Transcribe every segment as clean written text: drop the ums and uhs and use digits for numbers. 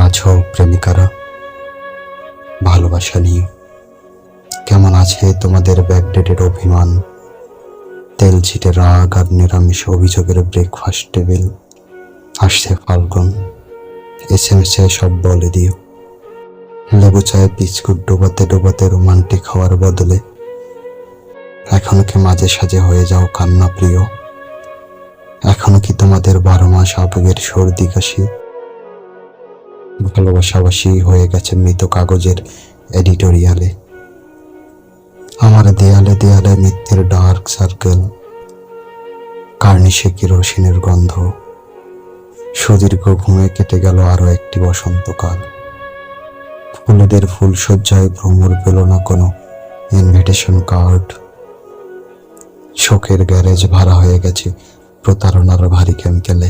আছো প্রেমিকারা? ভালোবাসা নিয়ে কেমন আছে তোমাদের ব্যাকডেটের অভিমান, তেল ছিটে রাগ আর নিরামিষ অভিযোগের ব্রেকফাস্ট টেবিল? আসছে ফাল্গুন, SMS এ সব বলে দিও। লেবু চায়ে বিস্কুট ডোবাতে ডোবাতে রোমান্টিক হওয়ার বদলে এখনো কি মাঝে সাঝে হয়ে যাও কান্না প্রিয়? এখনো কি তোমাদের 12 মাস আবেগের সর্দি কাশি? ভালোবাসাবাসি হয়ে গেছে মৃত কাগজের এডিটোরিয়ালে। আমার দেয়ালে দেয়ালে মিথ্যের ডার্ক সার্কেল, কার্নিশে কেরোসিনের গন্ধ। সুদীর্ঘ ঘুমে কেটে গেল আরো একটি বসন্তকাল। ফুলেদের ফুলশয্যায় ভ্রমর পেল না কোনো ইনভিটেশন কার্ড। শোকের গ্যারেজ ভাড়া হয়ে গেছে প্রতারণার ভারী কেমিক্যালে।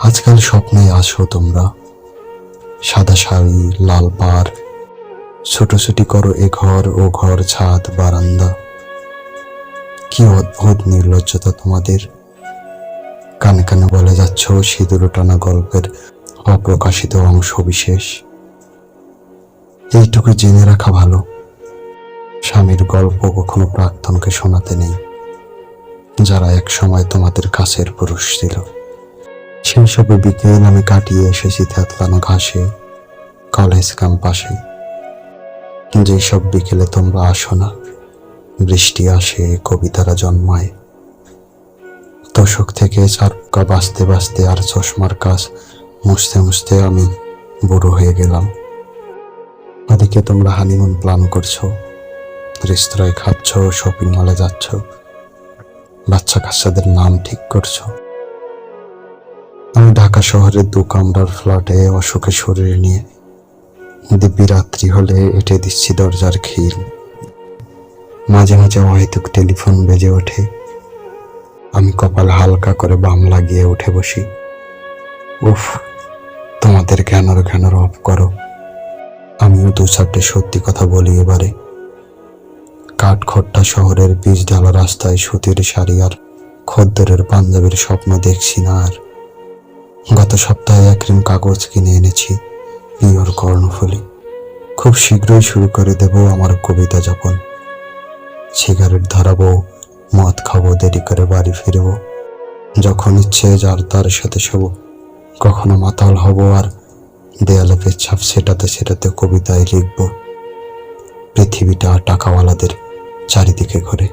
আজকাল স্বপ্নে আসো তোমরা, সাদা শাড়ি, লাল পাড়, ছুটোছুটি করো এ ঘর ও ঘর, ছাদ, বারান্দা। কি অদ্ভুত নির্লজ্জতা তোমাদের! কানে কানে বলে যাচ্ছ সিঁদুর টানা গল্পের অপ্রকাশিত অংশ বিশেষ। এইটুকু জেনে রাখা ভালো, স্বামীর গল্প কখনো প্রাক্তনকে শোনাতে নেই, যারা এক সময় তোমাদের কাছের পুরুষ ছিল। সেই সব বিকেল আমি কাটিয়ে এসেছি থ্যাতলানো ঘাসে, কলেজ ক্যাম্পাসে। যেই সব বিকেলে তোমরা আসো না, বৃষ্টি আসে, কবিতারা জন্মায়। তোষক থেকে চারপোকা বাঁচতে বাঁচতে আর চশমার কাজ মুছতে মুছতে আমি বুড়ো হয়ে গেলাম। ওদিকে তোমরা হানিমুন প্ল্যান করছো, রেস্তোরাঁয় খাচ্ছ, শপিং মলে যাচ্ছ, বাচ্চা কাচ্চাদের নাম ঠিক করছো। আমি ঢাকা শহরের 2 কামরার ফ্ল্যাটে অসুখে শরীর নিয়ে দিব্যি রাত্রি হলে এঁটে দিচ্ছি দরজার খিল। মাঝে মাঝে অহেতুক টেলিফোন বেজে ওঠে, আমি কপাল হালকা করে বাম লাগিয়ে উঠে বসি। উফ, তোমাদের জ্ঞানর অফ করো, আমিও 2-4টে সত্যি কথা বলি এবারে। কাঠখোট্টা শহরের পিচ ঢালা রাস্তায় সুতির শাড়ি আর খদ্দরের পাঞ্জাবির স্বপ্ন দেখছি না আর। গত সপ্তাহে 1 রিম কাগজ কিনে এনেছি, পিওর কর্ণফুলী। খুব শীঘ্রই শুরু করে দেব আমার কবিতা যাপন। সিগারেট ধরাবো, মদ খাবো, দেরি করে বাড়ি ফিরবো, যখন ইচ্ছে যার তার সাথে শোবো। কখনো মাতাল হব আর দেয়ালে পেচ্ছাপ সেটাতে সেটাতে কবিতায় লিখব। পৃথিবীটা টাকাওয়ালাদের চারিদিকে ঘোরে।